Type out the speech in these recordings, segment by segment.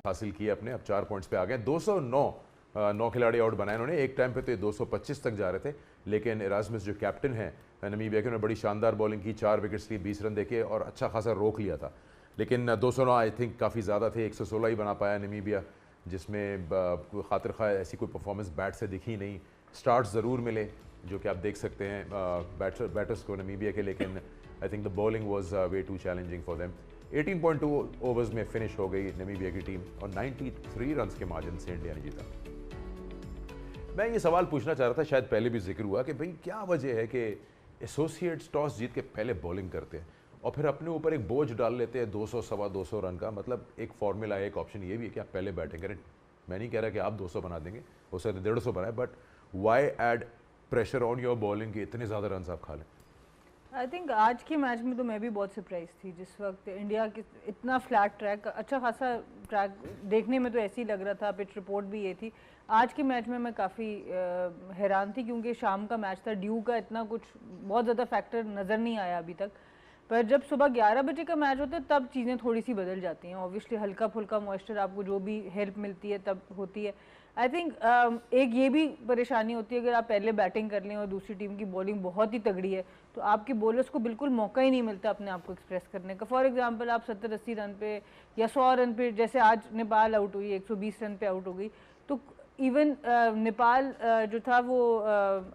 हासिल किए अपने, अब 4 पॉइंट्स पे आ गए। 209 9 खिलाड़ी आउट बनाए इन्होंने। एक टाइम पे तो ये 225 तक जा रहे थे, लेकिन इरास्मस जो कैप्टन है नमीबिया के, उन्होंने बड़ी शानदार बॉलिंग की, 4 विकेट्स लिए, 20 रन देके और अच्छा खासा रोक लिया था। लेकिन 209 आई थिंक काफ़ी ज़्यादा थे। 116 ही बना पाया नमीबिया, जिसमें खातिर खा ऐसी कोई परफॉर्मेंस बैट से दिखी नहीं। स्टार्ट ज़रूर मिले जो कि आप देख सकते हैं बैटर्स को नमीबिया के, लेकिन I think the bowling was way too challenging for them. 18.2 overs में फिनिश हो गई नमीबिया की टीम और 93 रन्स के मार्जिन से इंडिया ने जीता। मैं ये सवाल पूछना चाह रहा था, शायद पहले भी जिक्र हुआ, कि भाई क्या वजह है कि एसोसिएट्स टॉस जीत के पहले बॉलिंग करते हैं और फिर अपने ऊपर एक बोझ डाल लेते हैं 200 सवा 200 रन का। मतलब एक फॉर्मूला है, एक ऑप्शन ये भी है कि आप पहले बैटिंग करें। मैं नहीं कह रहा कि आप 200 बना देंगे, हो सकता है 150 बनाए, but why add pressure on your bowling कि इतने ज़्यादा रन आप खा लें। आई थिंक आज के मैच में तो मैं भी बहुत सरप्राइज थी, जिस वक्त इंडिया के इतना फ्लैट ट्रैक, अच्छा खासा ट्रैक देखने में तो ऐसे ही लग रहा था, पिच रिपोर्ट भी ये थी। आज के मैच में मैं काफ़ी हैरान थी, क्योंकि शाम का मैच था, ड्यू का इतना कुछ बहुत ज़्यादा फैक्टर नज़र नहीं आया अभी तक। पर जब सुबह 11 बजे का मैच होता है तब चीज़ें थोड़ी सी बदल जाती हैं। ऑब्वियसली हल्का फुल्का मॉइस्चर आपको जो भी हेल्प मिलती है तब होती है। आई थिंक एक ये भी परेशानी होती है, अगर आप पहले बैटिंग कर लें और दूसरी टीम की बॉलिंग बहुत ही तगड़ी है तो आपके बॉलर्स को बिल्कुल मौका ही नहीं मिलता अपने आप को एक्सप्रेस करने का। फॉर एग्जांपल आप 70-80 रन पे या 100 रन पे, जैसे आज नेपाल आउट हुई 120 रन पे आउट हो गई, तो इवन नेपाल जो था वो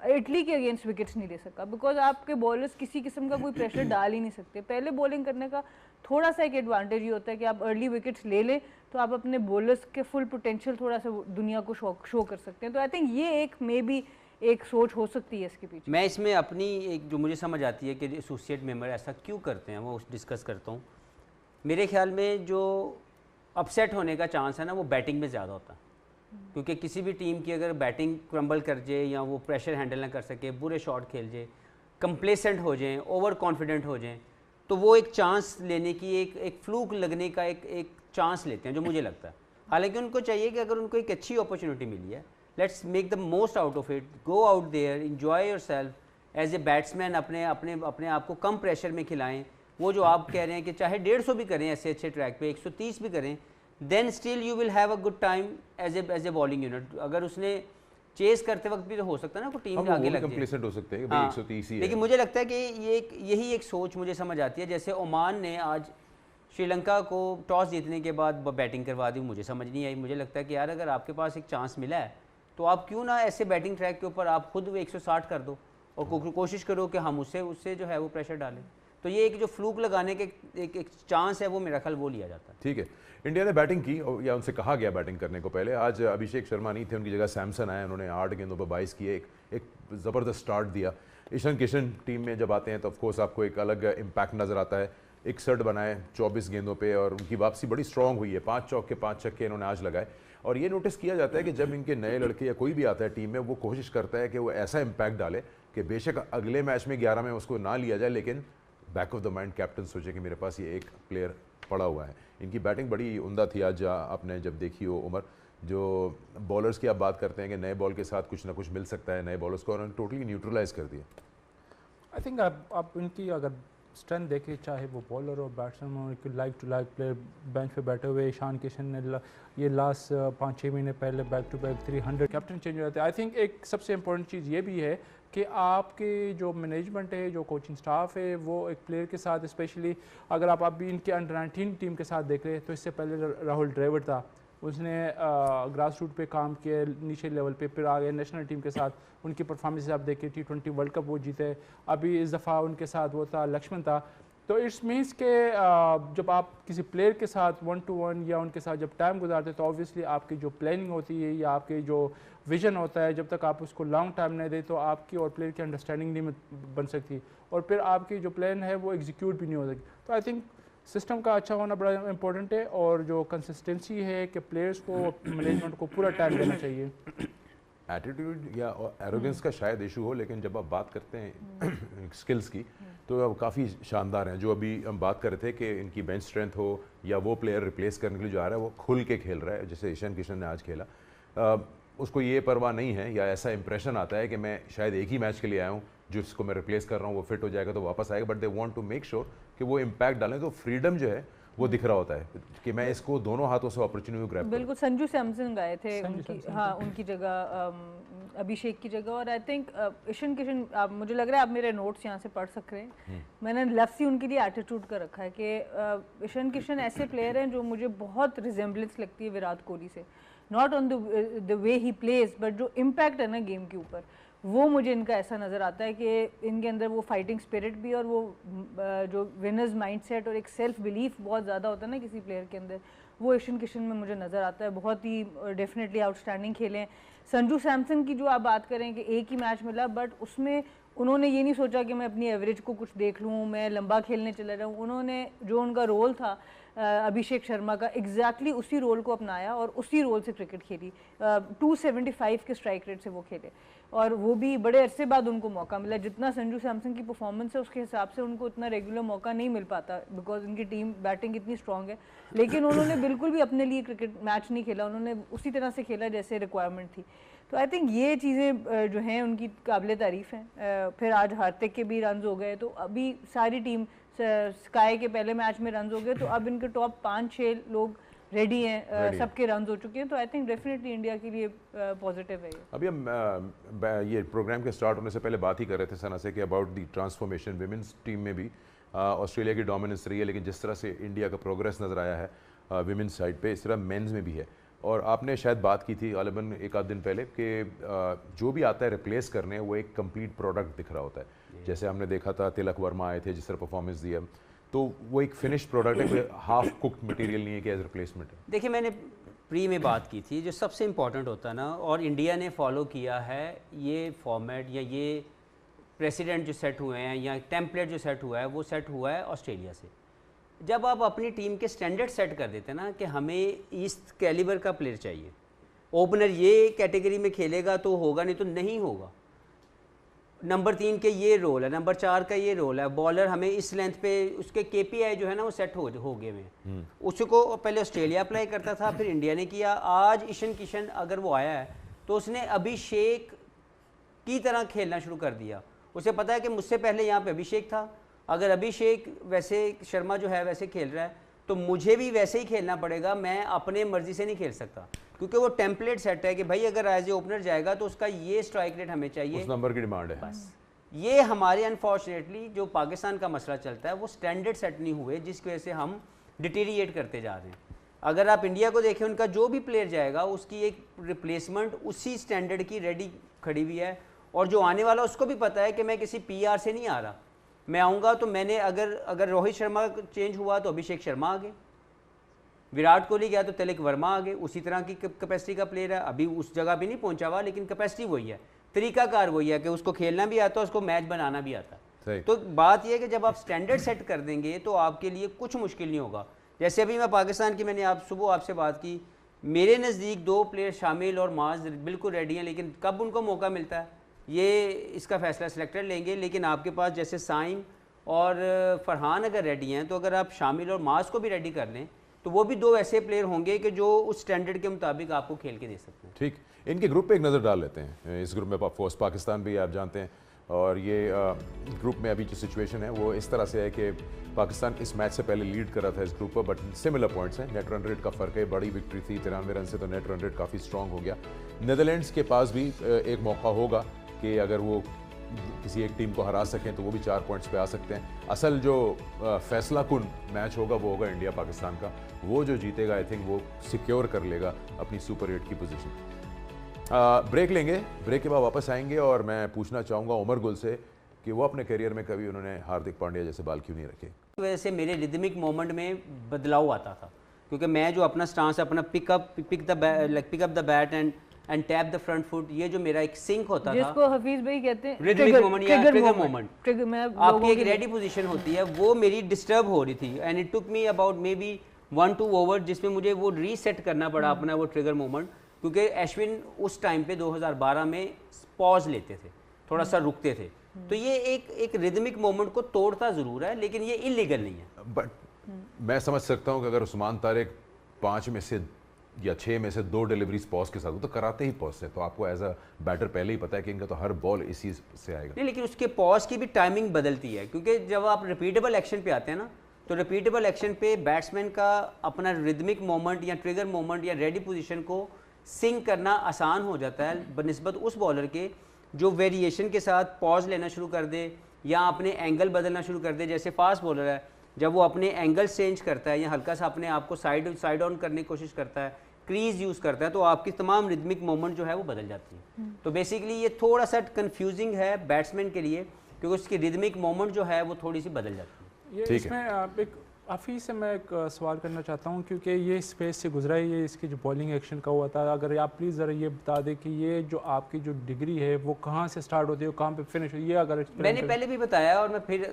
इटली के अगेंस्ट विकेट्स नहीं ले सका, बिकॉज आपके बॉलर्स किसी किस्म का कोई प्रेशर डाल ही नहीं सकते। पहले बॉलिंग करने का थोड़ा सा एक एडवांटेज ये होता है कि आप अर्ली विकेट्स ले लें तो आप अपने बॉलर्स के फुल पोटेंशियल थोड़ा सा दुनिया को शो कर सकते हैं। तो आई थिंक ये एक मे बी एक सोच हो सकती है इसके पीछे। मैं इसमें अपनी एक जो मुझे समझ आती है कि एसोसिएट मेंबर ऐसा क्यों करते हैं वो डिस्कस करता हूँ। मेरे ख्याल में जो अपसेट होने का चांस है ना वो बैटिंग में ज़्यादा होता है, क्योंकि किसी भी टीम की अगर बैटिंग क्रम्बल कर जाए या वो प्रेशर हैंडल ना कर सके, बुरे शॉट खेल जाए, कंप्लेसेंट हो जाएं, ओवर कॉन्फिडेंट हो जाएं, तो वो एक चांस लेने की एक फ्लूक लगने का एक चांस लेते हैं, जो मुझे लगता है। हालांकि उनको चाहिए कि अगर उनको एक अच्छी अपॉर्चुनिटी मिली है, let's make the most out of it, go out there, enjoy yourself as a batsman, अपने आप को कम प्रेशर में खिलाएं। वो जो आप कह रहे हैं कि चाहे 150 भी करें ऐसे अच्छे ट्रैक पे, 130 भी करें, then still you will have a good time as a bowling unit. अगर उसने चेस करते वक्त भी तो हो सकता है ना, को टीम के आगे लग कंप्लीसेंट हो सकते हैं कि भाई 130 ही है। लेकिन मुझे लगता है कि यही एक सोच मुझे समझ आती है। जैसे ओमान ने आज श्रीलंका को टॉस जीतने के बाद बैटिंग करवा दी, मुझे समझ नहीं आई। मुझे लगता है कि यार अगर आपके पास एक चांस मिला है तो आप क्यों ना ऐसे बैटिंग ट्रैक के ऊपर आप खुद 160 कर दो और कोशिश करो कि हम उससे जो है वो प्रेशर डालें। तो ये एक जो फ्लूक लगाने के एक चांस है वो मेरा ख्याल वो लिया जाता है। ठीक है, इंडिया ने बैटिंग की या उनसे कहा गया बैटिंग करने को पहले। आज अभिषेक शर्मा नहीं थे, उनकी जगह सैमसन आए, उन्होंने 8 गेंदों पर 22 किए, एक ज़बरदस्त स्टार्ट दिया। ईशान किशन टीम में जब आते हैं तो ऑफकोर्स आपको एक अलग इम्पैक्ट नज़र आता है। 61 बनाए 24 गेंदों पे और उनकी वापसी बड़ी स्ट्रॉन्ग हुई है। 5 चौके 5 छक्के इन्होंने आज लगाए। और ये नोटिस किया जाता है कि जब इनके नए लड़के या कोई भी आता है टीम में, वो कोशिश करता है कि वो ऐसा इम्पैक्ट डाले कि बेशक अगले मैच में 11 में उसको ना लिया जाए, लेकिन back of the mind captain सोचे कि मेरे पास ये एक प्लेयर पड़ा हुआ है। इनकी बैटिंग बड़ी उम्दा थी आज, आपने जब देखी हो उमर। जो बॉलर्स की आप बात करते हैं कि नए बॉल के साथ कुछ ना कुछ मिल सकता है नए बॉलर्स को, उन्होंने टोटली न्यूट्रलाइज कर दिया। आई थिंक आप इनकी अगर स्ट्रेंथ देखें, चाहे वो बॉलर और बैट्समैन हो, like to like player bench पे बैठे हुए। ईशान किशन ने ये लास्ट 5-6 महीने पहले back to back 300 captain change हो जाते हैं। आई थिंक एक सबसे इंपॉर्टेंट चीज़ ये भी है कि आपके जो मैनेजमेंट है, जो कोचिंग स्टाफ है, वो एक प्लेयर के साथ, स्पेशली अगर आप अभी इनके अंडर 19 टीम के साथ देख रहे हैं तो इससे पहले राहुल ड्राविड था, उसने ग्रास रूट पे काम किया नीचे लेवल पे, फिर आगे नेशनल टीम के साथ उनकी परफॉर्मेंस आप देखिए, T20 वर्ल्ड कप वो जीते। अभी इस दफ़ा उनके साथ वो था लक्ष्मण था। तो इट्स मीन्स के जब आप किसी प्लेयर के साथ 1-to-1 या उनके साथ जब टाइम गुजारते तो ऑब्वियसली आपकी जो प्लानिंग होती है या आपकी जो विजन होता है, जब तक आप उसको लॉन्ग टाइम नहीं दे तो आपकी और प्लेयर की अंडरस्टैंडिंग नहीं बन सकती और फिर आपकी जो प्लान है वो एग्जीक्यूट भी नहीं हो सकती। तो आई थिंक सिस्टम का अच्छा होना बड़ा इंपॉर्टेंट है और जो कंसिस्टेंसी है कि प्लेयर्स को, मैनेजमेंट को पूरा टाइम देना चाहिए। एटीट्यूड या एरोगेंस का शायद इशू हो, लेकिन जब आप बात करते हैं स्किल्स की तो काफ़ी शानदार हैं। जो अभी हम बात कर रहे थे कि इनकी बेंच स्ट्रेंथ हो या वो प्लेयर रिप्लेस करने के लिए जो आ रहा है वो खुल के खेल रहा है, जैसे ईशान किशन ने आज खेला। उसको ये परवाह नहीं है या ऐसा इंप्रेशन आता है कि मैं शायद एक ही मैच के लिए आया हूँ, जिसको मैं रिप्लेस कर रहा हूँ वो फिट हो जाएगा तो वापस आएगा, but they want to make sure कि वो इम्पैक्ट डालें। तो फ्रीडम जो है वो दिख रहा होता है कि मैं इसको दोनों हाथों से अपॉर्चुनिटी ग्रैब करूं। बिल्कुल, संजू सैमसन गए थे उनकी जगह, अभिषेक की जगह। और आई थिंक ईशान किशन, मुझे लग रहा है आप मेरे नोट्स यहाँ से पढ़ सकते हैं, मैंने लफ्ज़ ही उनके लिए एटीट्यूड का रखा है कि ईशान किशन ऐसे प्लेयर हैं जो मुझे बहुत रिजेम्बलेंस लगती है विराट कोहली से, not on the way he plays but जो इम्पैक्ट है ना गेम के ऊपर, वो मुझे इनका ऐसा नज़र आता है कि इनके अंदर वो फाइटिंग स्पिरिट भी और वो जो विनर्स माइंडसेट और एक सेल्फ बिलीफ बहुत ज़्यादा होता है ना किसी प्लेयर के अंदर, वो ईशान किशन में मुझे नज़र आता है। बहुत ही डेफिनेटली आउटस्टैंडिंग खेले हैं। संजू सैमसन की जो आप बात करें कि एक ही मैच मिला, बट उसमें उन्होंने ये नहीं सोचा कि मैं अपनी एवरेज को कुछ देख लूँ, मैं लंबा खेलने चला जाऊँ। उन्होंने जो उनका रोल था अभिषेक शर्मा का, एग्जैक्टली उसी रोल को अपनाया और उसी रोल से क्रिकेट खेली। 275 के स्ट्राइक रेट से वो खेले और वो भी बड़े अरसे बाद उनको मौका मिला। जितना संजू सैमसन की परफॉर्मेंस है उसके हिसाब से उनको उतना रेगुलर मौका नहीं मिल पाता बिकॉज उनकी टीम बैटिंग इतनी स्ट्रॉन्ग है, लेकिन उन्होंने बिल्कुल भी अपने लिए क्रिकेट मैच नहीं खेला, उन्होंने उसी तरह से खेला जैसे रिक्वायरमेंट थी। तो आई थिंक ये चीज़ें जो हैं उनकी काबिल तारीफ़ हैं। फिर आज हार्दिक के भी रन हो गए, तो अभी सारी टीम, स्काई के पहले मैच में रन हो गए, तो अब इनके टॉप 5-6 लोग रेडी हैं, सबके रन हो चुके हैं। तो आई थिंक डेफिनेटली इंडिया के लिए पॉजिटिव है ये। अभी हम ये प्रोग्राम के स्टार्ट होने से पहले बात ही कर रहे थे सना से कि about the transformation women's team में भी ऑस्ट्रेलिया की डोमिनेंस रही है, लेकिन जिस तरह से इंडिया का प्रोग्रेस नज़र आया है विमेंस साइड पे, इस तरह मेंस में भी है। और आपने शायद बात की थी गालिबन एक आध दिन पहले कि जो भी आता है रिप्लेस करने वो एक कंप्लीट प्रोडक्ट दिख रहा होता है। जैसे हमने देखा था तिलक वर्मा आए थे, जिस तरह परफॉर्मेंस दिया, तो वो एक फिनिश प्रोडक्ट है, हाफ कुक्ड मटेरियल नहीं है कि एज रिप्लेसमेंट है। देखिए, मैंने प्री में बात की थी, जो सबसे इम्पॉर्टेंट होता है ना, और इंडिया ने फॉलो किया है ये फॉर्मेट या ये प्रेसिडेंट जो सेट हुए हैं या टेम्पलेट जो सेट हुआ है, वो सेट हुआ है ऑस्ट्रेलिया से। जब आप अपनी टीम के स्टैंडर्ड सेट कर देते हैं ना कि हमें इस कैलिबर का प्लेयर चाहिए, ओपनर ये कैटेगरी में खेलेगा तो होगा, नहीं तो नहीं होगा, नंबर 3 के ये रोल है, नंबर 4 का ये रोल है, बॉलर हमें इस लेंथ पे, उसके KPI जो है ना वो सेट हो गए में। उसको पहले ऑस्ट्रेलिया अप्लाई करता था, फिर इंडिया ने किया। आज ईशान किशन अगर वो आया है तो उसने अभिषेक की तरह खेलना शुरू कर दिया। उसे पता है कि मुझसे पहले यहाँ पे अभिषेक था, अगर अभिषेक वैसे शर्मा जो है वैसे खेल रहा है तो मुझे भी वैसे ही खेलना पड़ेगा, मैं अपने मर्जी से नहीं खेल सकता, क्योंकि वो टेम्पलेट सेट है कि भाई अगर एज ए ओपनर जाएगा तो उसका ये स्ट्राइक रेट हमें चाहिए, उस नंबर की डिमांड है। बस ये हमारे अनफॉर्चुनेटली जो पाकिस्तान का मसला चलता है, वो स्टैंडर्ड सेट नहीं हुए, जिसकी वजह से हम डिटीरिएट करते जा रहे हैं। अगर आप इंडिया को देखें, उनका जो भी प्लेयर जाएगा उसकी एक रिप्लेसमेंट उसी स्टैंडर्ड की रेडी खड़ी हुई है, और जो आने वाला उसको भी पता है कि मैं किसी PR से नहीं आ रहा, मैं आऊँगा तो मैंने अगर रोहित शर्मा चेंज हुआ तो अभिषेक शर्मा आ गए, विराट कोहली गया तो तिलक वर्मा आ गए, उसी तरह की कैपेसिटी का प्लेयर है। अभी उस जगह भी नहीं पहुंचा हुआ, लेकिन कैपेसिटी वही है, तरीकाकार वही है कि उसको खेलना भी आता है, उसको मैच बनाना भी आता है। तो बात यह है कि जब आप स्टैंडर्ड सेट कर देंगे तो आपके लिए कुछ मुश्किल नहीं होगा। जैसे अभी मैं पाकिस्तान की, मैंने सुबह आपसे बात की, मेरे नज़दीक 2 प्लेयर शामिल और माज बिल्कुल रेडी हैं, लेकिन कब उनको मौका मिलता है ये इसका फैसला सिलेक्टर लेंगे। लेकिन आपके पास जैसे साइम और फरहान अगर रेडी हैं, तो अगर आप शामिल और माज को भी रेडी कर लें तो वो भी 2 ऐसे प्लेयर होंगे कि जो उस स्टैंडर्ड के मुताबिक आपको खेल के दे सकते हैं। ठीक, इनके ग्रुप पे एक नज़र डाल लेते हैं। इस ग्रुप में फोर्स पाकिस्तान भी आप जानते हैं, और ये ग्रुप में अभी जो सिचुएशन है वो इस तरह से है कि पाकिस्तान इस मैच से पहले लीड कर रहा था इस ग्रुप पर, बट सिमिलर पॉइंट्स हैं, नेट रन रेट का फ़र्क है, बड़ी विक्ट्री थी 93 रन से, तो नेट रन रेट काफ़ी स्ट्रॉन्ग हो गया। नीदरलैंड्स के पास भी एक मौका होगा कि अगर वो किसी एक टीम को हरा सकें तो वो भी 4 पॉइंट्स पे आ सकते हैं। असल जो फैसला कुन मैच होगा वो होगा इंडिया पाकिस्तान का, वो जो जीतेगा आई थिंक वो सिक्योर कर लेगा अपनी सुपर 8 की पोजीशन। ब्रेक लेंगे, ब्रेक के बाद वापस आएंगे और मैं पूछना चाहूँगा उमर गुल से कि वो अपने करियर में कभी उन्होंने हार्दिक पांड्या जैसे बाल क्यों नहीं रखे। वैसे मेरे रिदमिक मोमेंट में बदलाव आता था, क्योंकि मैं जो अपना स्टांस, अपना pick up the bat and tap the front foot, ये जो मेरा एक सिंक होता था, जिसको हफीज भाई कहते हैं रिदमिक मोमेंट या ट्रिगर मोमेंट, आपकी एक रेडी पोजीशन होती है, वो मेरी डिस्टर्ब हो रही थी and it took me about may be 1-2 over, जिसमें मुझे वो रीसेट करना पड़ा अपना वो ट्रिगर मोमेंट, क्योंकि अश्विन उस टाइम पे 2012 में पॉज लेते थे, थोड़ा सा रुकते थे, तो ये एक रिदमिक मोमेंट को तोड़ता ज़रूर है, लेकिन ये इलीगल नहीं है। बट मैं समझ सकता हूँ कि अगर उस्मान तारिक 5 में से या 6 में से 2 डिलीवरीज पॉज के साथ तो कराते ही पॉज से, तो आपको एज अ बैटर पहले ही पता है कि इनका तो हर बॉल इसी से आएगा। नहीं, लेकिन उसके पॉज की भी टाइमिंग बदलती है, क्योंकि जब आप रिपीटेबल एक्शन पे आते हैं ना, तो रिपीटेबल एक्शन पे बैट्समैन का अपना रिदमिक मोमेंट या ट्रिगर मोमेंट या रेडी पोजीशन को सिंक करना आसान हो जाता है बनिस्बत उस बॉलर के जो वेरिएशन के साथ पॉज लेना शुरू कर दे या अपने एंगल बदलना शुरू कर दे। जैसे फास्ट बॉलर है, जब वो अपने एंगल चेंज करता है या हल्का सा अपने आप को साइड ऑन करने की कोशिश करता है, क्रीज यूज़ करता है, तो आपकी तमाम रिदमिक मोमेंट जो है वो बदल जाती है। तो बेसिकली ये थोड़ा सा कंफ्यूजिंग है बैट्समैन के लिए, क्योंकि उसकी रिदमिक मोमेंट जो है वो थोड़ी सी बदल जाती है। ये इसमें एक हाफिज़ से मैं एक सवाल करना चाहता हूँ, क्योंकि ये स्पेस से गुजरा है, ये इसकी जो बॉलिंग एक्शन का हुआ था, अगर आप प्लीज़ ज़रा ये बता दें कि ये जो आपकी जो डिग्री है वो कहाँ से स्टार्ट होती है, कहाँ पे फिनिश होती है, ये अगर मैंने पहले भी बताया और मैं फिर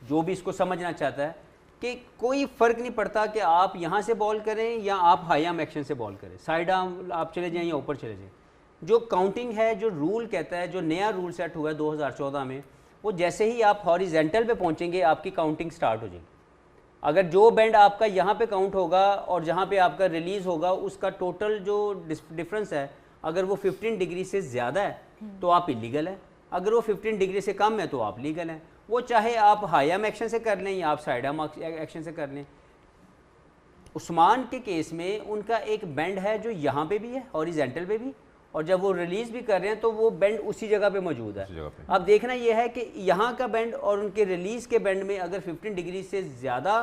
जो भी इसको समझना चाहता है कि कोई फ़र्क नहीं पड़ता कि आप यहाँ से बॉल करें या आप हाई आर्म एक्शन से बॉल करें, साइड आर्म आप चले जाएँ या ऊपर चले जाएँ। जो काउंटिंग है, जो रूल कहता है, जो नया रूल सेट हुआ है 2014 में, वो जैसे ही आप हॉरिजेंटल पे पहुंचेंगे आपकी काउंटिंग स्टार्ट हो जाएगी। अगर जो बेंड आपका यहाँ पे काउंट होगा और जहाँ पे आपका रिलीज़ होगा उसका टोटल जो डिफरेंस है, अगर वो 15 डिग्री से ज़्यादा है तो आप इलीगल है, अगर वो 15 डिग्री से कम है तो आप लीगल हैं। वो चाहे आप हाई आर्म एक्शन से कर लें या आप साइड आर्म एक्शन से कर लें। उस्मान के केस में उनका एक बेंड है जो यहाँ पे भी है हॉरिजेंटल पे भी, और जब वो रिलीज़ भी कर रहे हैं तो वो बेंड उसी जगह पे मौजूद है। अब देखना ये है कि यहाँ का बेंड और उनके रिलीज़ के बेंड में अगर 15 डिग्री से ज़्यादा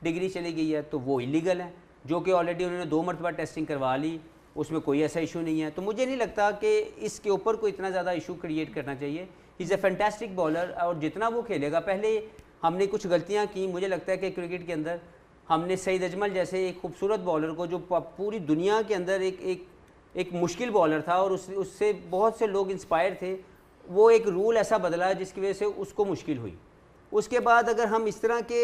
डिग्री चली गई है तो वो इलीगल है, जो कि ऑलरेडी उन्होंने 2 मरतबा टेस्टिंग करवा ली, उसमें कोई ऐसा इशू नहीं है। तो मुझे नहीं लगता कि इसके ऊपर कोई इतना ज़्यादा इशू क्रिएट करना चाहिए। इज़ ए फैंटास्टिक बॉलर और जितना वो खेलेगा, पहले हमने कुछ गलतियाँ की, मुझे लगता है कि क्रिकेट के अंदर हमने सईद अजमल जैसे एक खूबसूरत बॉलर को, जो पूरी दुनिया के अंदर एक मुश्किल बॉलर था और उससे बहुत से लोग इंस्पायर थे, वो एक रूल ऐसा बदला जिसकी वजह से उसको मुश्किल हुई। उसके बाद अगर हम इस तरह के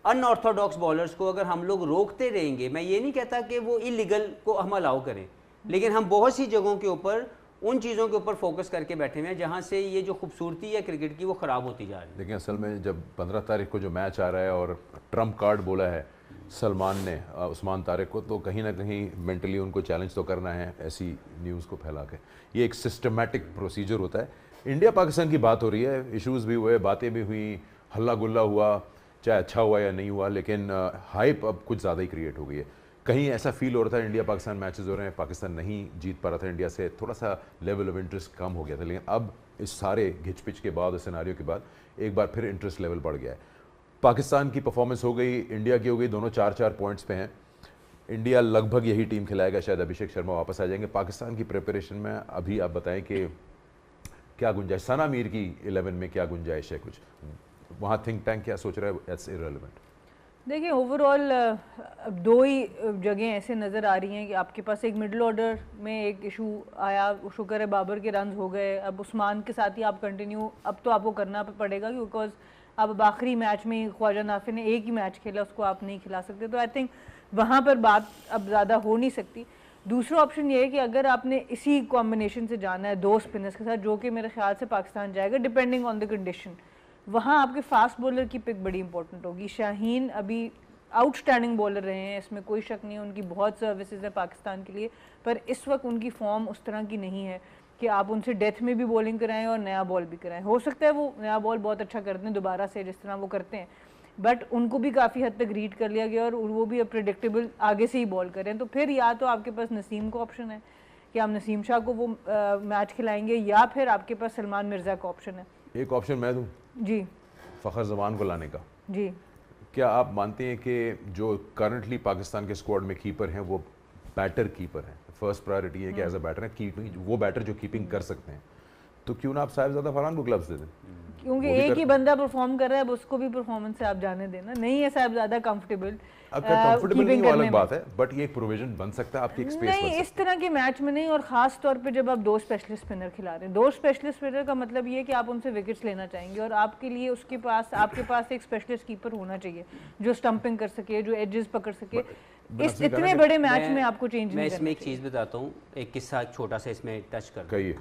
अनऑर्थोडॉक्स बॉलर्स को अगर हम लोग रोकते रहेंगे, मैं ये नहीं कहता कि वो इलीगल को हम अलाउ करें, लेकिन हम बहुत सी जगहों के ऊपर उन चीज़ों के ऊपर फोकस करके बैठे हुए हैं जहाँ से ये जो खूबसूरती है क्रिकेट की वो ख़राब होती जा रही है। लेकिन असल में जब 15 तारीख को जो मैच आ रहा है और ट्रम्प कार्ड बोला है सलमान ने उस्मान तारिक को, तो कहीं ना कहीं मेंटली उनको चैलेंज तो करना है ऐसी न्यूज़ को फैला के। ये एक सिस्टमेटिक प्रोसीजर होता है। इंडिया पाकिस्तान की बात हो रही है, इश्यूज़ भी हुए, बातें भी हुई, हल्ला गुल्ला हुआ, चाहे अच्छा हुआ या नहीं हुआ, लेकिन हाइप अब कुछ ज़्यादा ही क्रिएट हो गई है। कहीं ऐसा फील हो रहा था इंडिया पाकिस्तान मैचेस हो रहे हैं, पाकिस्तान नहीं जीत पा रहा था इंडिया से, थोड़ा सा लेवल ऑफ इंटरेस्ट कम हो गया था, लेकिन अब इस सारे घिचपिच के बाद, इस सिनारियो के बाद एक बार फिर इंटरेस्ट लेवल बढ़ गया है। पाकिस्तान की परफॉर्मेंस हो गई, इंडिया की हो गई, दोनों 4-4 पॉइंट्स पे हैं। इंडिया लगभग यही टीम खिलाएगा, शायद अभिषेक शर्मा वापस आ जाएंगे। पाकिस्तान की प्रिपरेशन में अभी आप बताएं कि क्या गुंजाइश, सना मीर की 11 में क्या गुंजाइश है, कुछ वहाँ थिंक टैंक क्या सोच रहा है, इट्स इररिलेवेंट। देखिए ओवरऑल दो ही जगह ऐसे नज़र आ रही हैं कि आपके पास एक मिडिल ऑर्डर में एक इशू आया, शुक्र है बाबर के रन हो गए, अब उस्मान के साथ ही आप कंटिन्यू, अब तो आपको करना पड़ेगा बिकॉज अब आखिरी मैच में ख्वाजा नाफे ने एक ही मैच खेला, उसको आप नहीं खिला सकते, तो आई थिंक वहाँ पर बात अब ज़्यादा हो नहीं सकती। दूसरा ऑप्शन ये है कि अगर आपने इसी कॉम्बिनेशन से जाना है 2 स्पिनर्स के साथ, जो कि मेरे ख्याल से पाकिस्तान जाएगा डिपेंडिंग ऑन द कंडीशन, वहाँ आपके फास्ट बॉलर की पिक बड़ी इंपॉर्टेंट होगी। शाहीन अभी आउटस्टैंडिंग बॉलर रहे हैं, इसमें कोई शक नहीं है, उनकी बहुत सर्विसेज है पाकिस्तान के लिए, पर इस वक्त उनकी फॉर्म उस तरह की नहीं है कि आप उनसे डेथ में भी बॉलिंग कराएं और नया बॉल भी कराएं। हो सकता है वो नया बॉल बहुत अच्छा करते हैं दोबारा से जिस तरह वो करते हैं, बट उनको भी काफ़ी हद तक रीड कर लिया गया और वो भी अब प्रेडिक्टेबल आगे से ही बॉल करें। तो फिर या तो आपके पास नसीम का ऑप्शन है कि आप नसीम शाह को वो मैच खिलाएंगे, या फिर आपके पास सलमान मिर्ज़ा का ऑप्शन है। एक ऑप्शन मैं दूँ जी, फ़खर जमान को लाने का। जी, क्या आप मानते हैं कि जो करंटली पाकिस्तान के स्क्वाड में कीपर हैं वो बैटर कीपर हैं? फर्स्ट प्रायोरिटी है कि एज अ बैटर है कीपिंग, वो बैटर जो कीपिंग कर सकते हैं, तो क्यों ना आप साहिबजादा फरहान को ग्लव्स दे दें? क्योंकि एक ही बंदा परफॉर्म कर रहा है, अब उसको भी परफॉर्मेंस से आप जाने देना। नहीं है साहिबजादा कंफर्टेबल, कंफर्टेबल नहीं वो अलग बात है, बट ये एक प्रोविजन बन सकता है आपकी एक स्पेस नहीं इस तरह के मैच में नहीं, और खास तौर पे जब आप 2 स्पेशलिस्ट स्पिनर खिला रहे हैं। 2 स्पेशलिस्ट स्पिनर का मतलब ये है कि आप उनसे विकेट्स लेना चाहेंगे और आपके लिए आपके पास एक स्पेशलिस्ट कीपर होना चाहिए जो स्टंपिंग कर सके, जो एजेस पकड़ सके। इस इतने बड़े मैच में आपको चेंज नहीं करना। मैं इसमें एक चीज़ बताता हूँ, एक किस्सा छोटा सा इसमें टच कर। कहिए।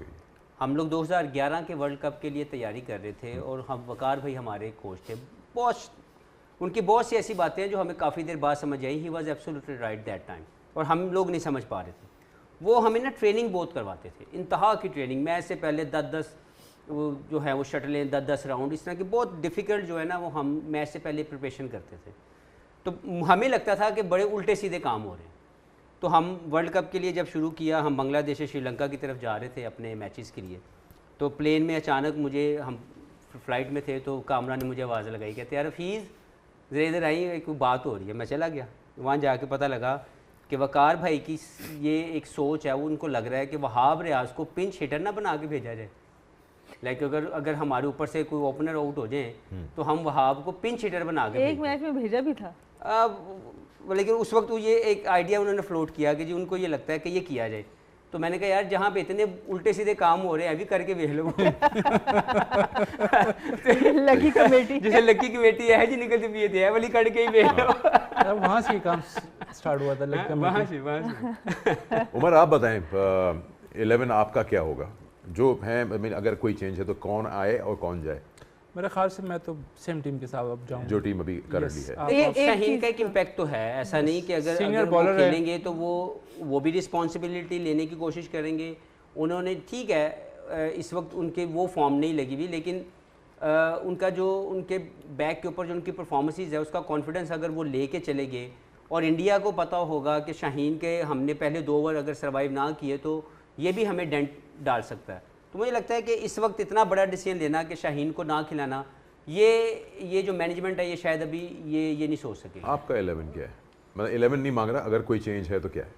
हम लोग 2011 के वर्ल्ड कप के लिए तैयारी कर रहे थे और हम वकार भाई हमारे कोच थे, उनकी बहुत सी ऐसी बातें हैं जो हमें काफ़ी देर बाद समझ आई। He was absolutely right that time, और हम लोग नहीं समझ पा रहे थे। वो हमें ना ट्रेनिंग बहुत करवाते थे, इंतहा की ट्रेनिंग। मैच से पहले 10-10 वो जो है वो शटलें 10-10 राउंड, इस तरह के बहुत डिफ़िकल्ट जो है ना वो हम मैच से पहले प्रिपरेशन करते थे। तो हमें लगता था कि बड़े उल्टे सीधे काम हो रहे हैं। तो हम वर्ल्ड कप के लिए जब शुरू किया, हम बांग्लादेश से श्रीलंका की तरफ जा रहे थे अपने मैचेस के लिए, तो प्लेन में अचानक हम फ़्लाइट में थे तो कामरा ने मुझे आवाज़ लगाई, कहते यार हफीज़ ज़रा इधर आई, कोई बात हो रही है। मैं चला गया, वहाँ जाके पता लगा कि वकार भाई की ये एक सोच है, वो उनको लग रहा है कि वहाब रियाज को पिंच हिटर ना बना के भेजा जाए। लाइक अगर हमारे ऊपर से कोई ओपनर आउट हो जाए तो हम वहाब को पिंच हिटर बना के एक मैच में भेजा भी था। लेकिन उस वक्त ये एक आइडिया उन्होंने फ्लोट किया कि जी उनको ये लगता है कि ये किया जाए। तो मैंने कहा यार जहाँ पे इतने उल्टे सीधे काम हो रहे हैं अभी करके देख लो। लकी कमेटी जैसे लकी कमेटी है जी निकलती भी है वाली करके ही देख लो। वहाँ से काम स्टार्ट हुआ था लकी कमेटी। वहाँ से। उमर आप बताएं 11 आपका क्या होगा जो है, अगर कोई चेंज है तो कौन आए और कौन जाए? मेरे ख्याल से मैं तो सेम टीम के साथ अब जाऊँ जो टीम अभी करंटली है। शाहीन का एक इम्पैक्ट तो है, ऐसा नहीं कि अगर वो खेलेंगे तो वो भी रिस्पॉन्सिबिलिटी लेने की कोशिश करेंगे। उन्होंने ठीक है इस वक्त उनके वो फॉर्म नहीं लगी हुई, लेकिन उनका जो उनके बैक के ऊपर जो उनकी परफॉर्मेंसेस है उसका कॉन्फिडेंस अगर वो लेके चले गए, और इंडिया को पता होगा कि शाहीन के हमने पहले 2 ओवर अगर सर्वाइव ना किए तो ये भी हमें डेंट डाल सकता है। तो मुझे लगता है कि इस वक्त इतना बड़ा डिसीजन लेना कि शाहीन को ना खिलाना, ये जो मैनेजमेंट है ये शायद अभी ये नहीं सोच सके। आपका 11 क्या है? मतलब 11 नहीं मांग रहा, अगर कोई चेंज है तो क्या है?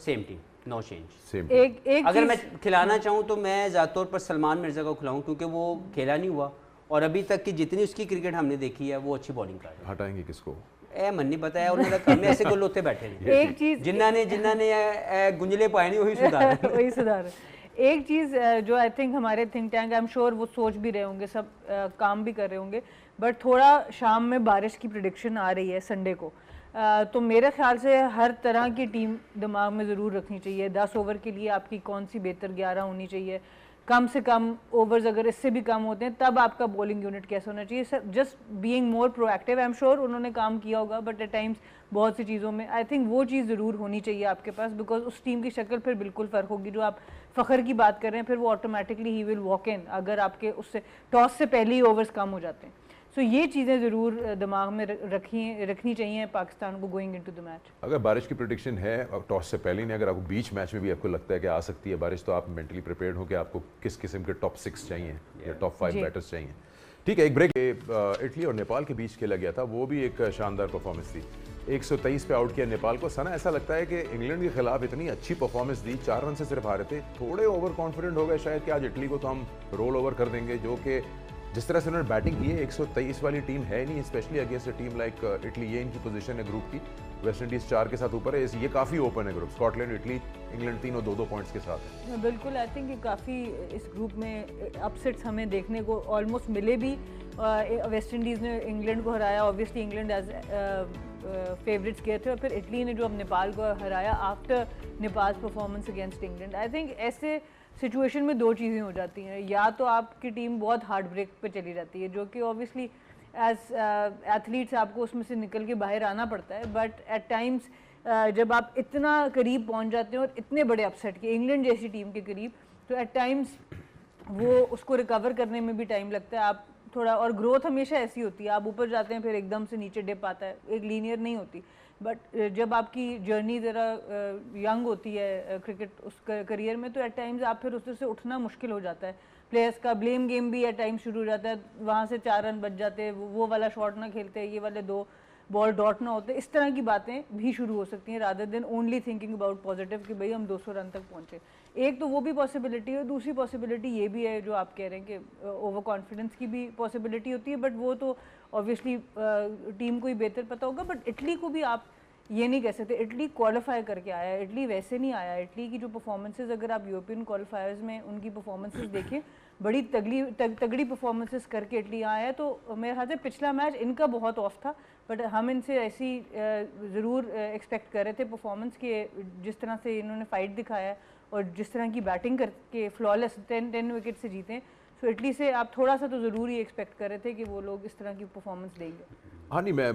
Same team, no change, same. एक अगर मैं खिलाना चाहूँ तो मैं ज़ात तौर पर सलमान मिर्ज़ा को खिलाऊँ, क्योंकि वो खेला नहीं हुआ और अभी तक की जितनी उसकी क्रिकेट हमने देखी है वो अच्छी बॉलिंग कर रहा है। हटाएंगे किसको? मन नहीं पता है, उन्होंने हमें ऐसे गोल होते बैठे नहीं। एक चीज जिन्होंने गुंजले पाए नहीं वही सुधार वही सुधार। एक चीज़ जो आई थिंक हमारे think tank I am sure वो सोच भी रहे होंगे, सब काम भी कर रहे होंगे, बट थोड़ा शाम में बारिश की प्रिडिक्शन आ रही है संडे को, तो मेरे ख्याल से हर तरह की टीम दिमाग में ज़रूर रखनी चाहिए। 10 ओवर के लिए आपकी कौन सी बेहतर 11 होनी चाहिए, कम से कम ओवर्स अगर इससे भी कम होते हैं तब आपका बॉलिंग यूनिट कैसा होना चाहिए। Just being more proactive, I am sure उन्होंने काम किया होगा, बट एट टाइम्स बहुत सी चीज़ों में आई थिंक वो चीज़ ज़रूर होनी चाहिए आपके पास, बिकॉज उस टीम की शक्ल फिर बिल्कुल फ़र्क होगी। जो आप फ़खर की बात कर रहे हैं फिर वो automatically he will walk in अगर आपके उससे टॉस से पहले ही ओवर्स कम हो जाते हैं। सो ये चीज़ें ज़रूर दिमाग में रखनी चाहिए पाकिस्तान को गोइंग इनटू द मैच। अगर बारिश की प्रेडिक्शन है और टॉस से पहले नहीं, अगर आपको बीच मैच में भी आपको लगता है कि आ सकती है बारिश, तो आप मेंटली प्रिपेयर्ड हो कि आपको किस किस्म के टॉप 6 चाहिए या टॉप 5 बैटर्स चाहिए। ठीक है, एक ब्रेक। इटली और नेपाल के बीच खेला गया था, वो भी एक शानदार परफॉर्मेंस थी। 123 पे आउट किया नेपाल को। सना ऐसा लगता है कि इंग्लैंड के खिलाफ इतनी अच्छी परफॉर्मेंस दी, 4 रन से सिर्फ हारे थे, थोड़े ओवर कॉन्फिडेंट हो गए शायद कि आज इटली को तो हम रोल ओवर कर देंगे, जो कि जिस तरह से उन्होंने बैटिंग की है 123 वाली टीम है नहीं, specially against a team like Italy. ये इनकी पोजीशन है ग्रुप की, वेस्ट इंडीज 4 के साथ ऊपर है, ये काफ़ी ओपन है ग्रुप। स्कॉटलैंड, इटली, इंग्लैंड तीनों 2-2 पॉइंट्स के साथ है। बिल्कुल, आई थिंक काफ़ी इस ग्रुप में अपसेट्स हमें देखने को ऑलमोस्ट मिले भी। वेस्ट इंडीज़ ने इंग्लैंड को हराया, ऑब्वियसली इंग्लैंड एज फेवरेट्स गए थे, और फिर इटली ने जो अब नेपाल को हराया after Nepal performance against England. I think ऐसे सिचुएशन में 2 चीज़ें हो जाती हैं, या तो आपकी टीम बहुत हार्ड ब्रेक पे चली जाती है, जो कि ऑब्वियसली एज एथलीट्स आपको उसमें से निकल के बाहर आना पड़ता है, बट एट टाइम्स जब आप इतना करीब पहुंच जाते हो और इतने बड़े अपसेट के इंग्लैंड जैसी टीम के करीब, तो एट टाइम्स वो उसको रिकवर करने में भी टाइम लगता है। आप थोड़ा, और ग्रोथ हमेशा ऐसी होती है, आप ऊपर जाते हैं फिर एकदम से नीचे डिप आता है, एक लीनियर नहीं होती। बट जब आपकी जर्नी ज़रा यंग होती है क्रिकेट उस करियर में, तो एट टाइम्स आप फिर उससे उठना मुश्किल हो जाता है। प्लेयर्स का ब्लेम गेम भी एट टाइम्स शुरू हो जाता है, वहाँ से 4 रन बच जाते हैं, वो वाला शॉट ना खेलते, ये वाले 2 बॉल डॉट ना होते, इस तरह की बातें भी शुरू हो सकती हैं, rather than only thinking about positive कि भाई हम 200 रन तक पहुँचे। एक तो वो भी पॉसिबिलिटी है, दूसरी पॉसिबिलिटी ये भी है जो आप कह रहे हैं कि ओवर कॉन्फिडेंस की भी पॉसिबिलिटी होती है, बट वो तो ऑब्वियसली टीम को ही बेहतर पता होगा। बट इटली को भी आप ये नहीं कह सकते, इटली क्वालिफाई करके आया है, इटली वैसे नहीं आया। इटली की जो परफॉर्मेंसेज अगर आप यूरोपियन क्वालिफायर्स में उनकी परफॉर्मेंसेज देखें, बड़ी तगड़ी परफॉर्मेंसेस करके इटली आया है। तो मेरे ख्याल से पिछला मैच इनका बहुत ऑफ था, बट हम इनसे ऐसी ज़रूर एक्सपेक्ट कर रहे थे परफॉर्मेंस के, जिस तरह से इन्होंने फाइट दिखाया है और जिस तरह की बैटिंग करके फ्लॉलेस 10 विकेट से जीते। सो इटली से आप थोड़ा सा तो ज़रूर ही एक्सपेक्ट कर रहे थे कि वो लोग इस तरह की परफॉर्मेंस देंगे। हाँ नहीं, मैं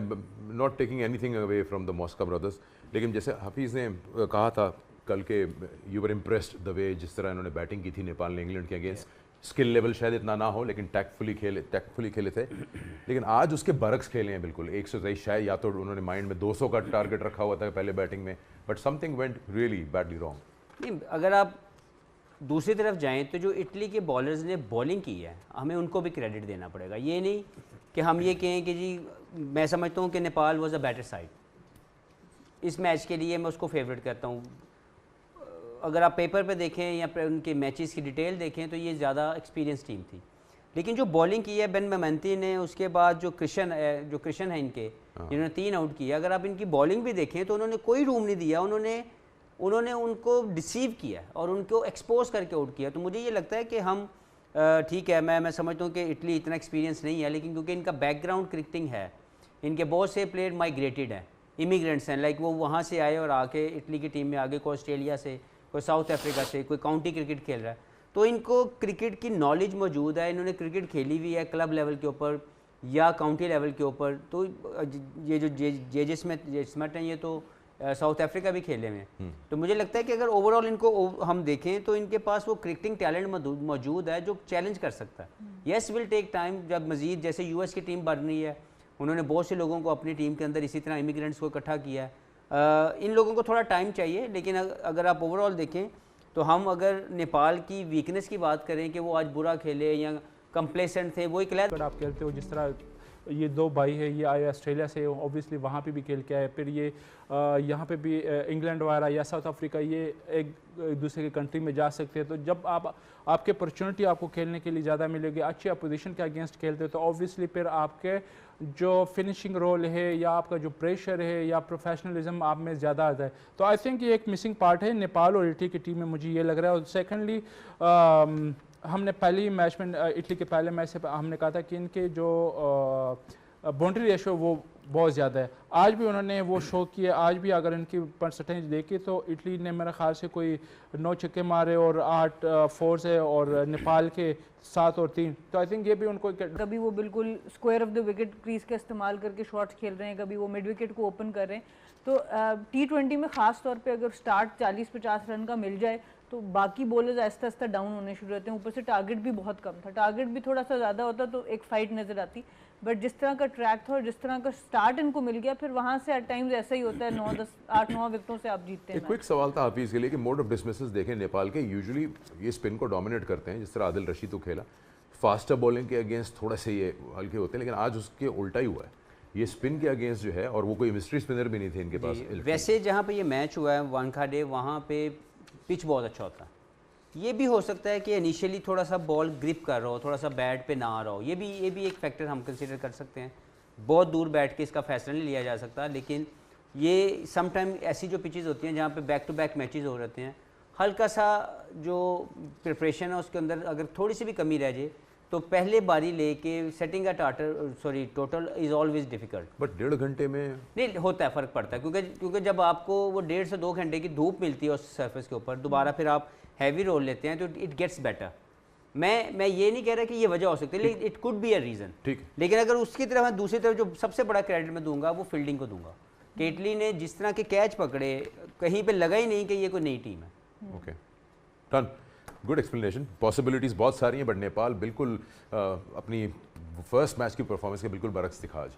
not taking anything away from the Mosca brothers, लेकिन जैसे हफीज़ ने कहा था कल के, you were impressed the way जिस तरह इन्होंने बैटिंग की थी नेपाल ने इंग्लैंड के अगेंस्ट, स्किल लेवल शायद इतना ना हो, लेकिन टैक्टफुली खेले थे। लेकिन आज उसके बरक्स खेले हैं बिल्कुल। 123 शायद, या तो उन्होंने माइंड में 200 का टारगेट रखा हुआ था पहले बैटिंग में, but something went really badly wrong. नहीं, अगर आप दूसरी तरफ जाएं तो जो इटली के बॉलर्स ने बॉलिंग की है, हमें उनको भी क्रेडिट देना पड़ेगा। ये नहीं कि हम ये कहें कि जी, मैं समझता हूँ कि Nepal was a better side इस मैच के लिए, मैं उसको फेवरेट करता हूँ। अगर आप पेपर पे देखें या उनके मैचेस की डिटेल देखें तो ये ज़्यादा एक्सपीरियंस टीम थी। लेकिन जो बॉलिंग की है बेन मेमंती ने, उसके बाद जो कृष्ण है इनके, जिन्होंने 3 आउट किया, अगर आप इनकी बॉलिंग भी देखें तो उन्होंने कोई रूम नहीं दिया, उन्होंने उनको डिसीव किया और उनको एक्सपोज करके आउट किया। तो मुझे ये लगता है कि हम ठीक है, मैं समझता हूँ कि इटली इतना एक्सपीरियंस नहीं है, लेकिन क्योंकि इनका बैकग्राउंड क्रिकेटिंग है, इनके बहुत से प्लेयर माइग्रेटेड हैं, इमिग्रेंट्स हैं, लाइक वो वहाँ से आए और आके इटली की टीम में आगे, कोई ऑस्ट्रेलिया से, कोई साउथ अफ्रीका से, कोई काउंटी क्रिकेट खेल रहा है, तो इनको क्रिकेट की नॉलेज मौजूद है, इन्होंने क्रिकेट खेली हुई है क्लब लेवल के ऊपर या काउंटी लेवल के ऊपर। तो ये जो जे स्मिथ हैं, ये तो साउथ अफ्रीका भी खेले हुए हैं। तो मुझे लगता है कि अगर ओवरऑल इनको हम देखें तो इनके पास वो क्रिकेटिंग टैलेंट मौजूद है जो चैलेंज कर सकता है। Yes, will take time. जब मजीद जैसे यूएस की टीम बढ़ रही है, उन्होंने बहुत से लोगों को अपनी टीम के अंदर इसी तरह इमिग्रेंट्स को इकट्ठा किया है, इन लोगों को थोड़ा टाइम चाहिए। लेकिन अगर आप ओवरऑल देखें तो हम अगर नेपाल की वीकनेस की बात करें कि वो आज बुरा खेले या कंप्लेसेंट थे, वो एक अगर आप कहते हो जिस तरह ये 2 भाई है, ये आए ऑस्ट्रेलिया से, ऑब्वियसली वहाँ पे भी खेल के आए, फिर ये यहाँ पे भी इंग्लैंड वगैरह या साउथ अफ्रीका, ये एक दूसरे की कंट्री में जा सकते हैं। तो जब आपके अपॉर्चुनिटी आपको खेलने के लिए ज़्यादा मिलेगी, अच्छी अपोजिशन के अगेंस्ट खेलते हो, तो ऑब्वियसली फिर आपके जो फिनिशिंग रोल है या आपका जो प्रेशर है या प्रोफेशनलिज्म आप में ज़्यादा आता है। तो आई थिंक ये एक मिसिंग पार्ट है नेपाल और इटली की टीम में, मुझे ये लग रहा है। और सेकेंडली हमने पहले ही मैच में, इटली के पहले मैच से हमने कहा था कि इनके जो बाउंड्री रेशो वो बहुत ज़्यादा है। आज भी उन्होंने वो शो किया। आज भी अगर इनकी परसेंटेज देखी तो इटली ने मेरे ख्याल से कोई 9 छक्के मारे और 8 फोर्स है, और नेपाल के 7 और 3। तो आई थिंक ये भी उनको कभी वो बिल्कुल square of the wicket crease का इस्तेमाल करके शॉट्स खेल रहे हैं, कभी वो मिड विकेट को ओपन कर रहे हैं। तो T20 में ख़ास तौर पे अगर स्टार्ट 40-50 रन का मिल जाए तो बाकी बॉलर्स आहिस्ता आहिस्ता डाउन होने शुरू होते हैं। ऊपर से टारगेट भी बहुत कम था, टारगेट भी थोड़ा सा ज़्यादा होता तो एक फाइट नज़र आती। बट जिस तरह का ट्रैक था और जिस तरह का स्टार्ट इनको मिल गया, फिर वहाँ से एट टाइम्स ऐसा ही होता है, 8-9 विकेटों से आप जीतते हैं। एक क्विक सवाल था हाफिज़ के लिए कि मोड ऑफ डिसमिसल्स देखें नेपाल के, यूजुअली ये स्पिन को डोमिनेट करते हैं, जिस तरह आदिल रशीद को खेला, फास्टर बॉलिंग के अगेंस्ट थोड़ा से ये हल्के होते हैं, लेकिन आज उसके उल्टा ही हुआ है। ये स्पिन के अगेंस्ट जो है, और वो कोई मिस्ट्री स्पिनर भी नहीं थे इनके पास। वैसे जहाँ पे ये मैच हुआ है वानखेड़े, वहाँ पे पिच बहुत अच्छा होता है। ये भी हो सकता है कि इनिशियली थोड़ा सा बॉल ग्रिप कर रहा हो, थोड़ा सा बैट पे ना आ रहा हो, ये भी एक फैक्टर हम कंसीडर कर सकते हैं। बहुत दूर बैठ के इसका फैसला नहीं लिया जा सकता, लेकिन ये समटाइम ऐसी जो पिचेस होती हैं जहाँ पे बैक टू बैक मैचेस हो रहते हैं, हल्का सा जो प्रिपरेशन है उसके अंदर अगर थोड़ी सी भी कमी रह जाए तो पहले बारी लेके सेटिंग का total is always difficult. But 1.5 घंटे में नहीं होता है, फ़र्क पड़ता है, क्योंकि जब आपको वो 1.5 से 2 घंटे की धूप मिलती है उस सरफेस के ऊपर, दोबारा फिर आप हैवी रोल लेते हैं तो इट गेट्स बेटर। मैं ये नहीं कह रहा कि ये वजह हो सकती है, लेकिन it could be a reason. ठीक। लेकिन अगर उसकी तरफ मैं दूसरी तरफ जो सबसे बड़ा क्रेडिट मैं दूंगा वो फील्डिंग को दूंगा कि इटली ने जिस तरह के कैच पकड़े, कहीं पे लगा ही नहीं कि ये कोई नई टीम है। Okay, done, good explanation. Possibilities बहुत सारी हैं, बट नेपाल बिल्कुल अपनी फर्स्ट मैच की परफॉर्मेंस के बिल्कुल बरक्स दिखा आज।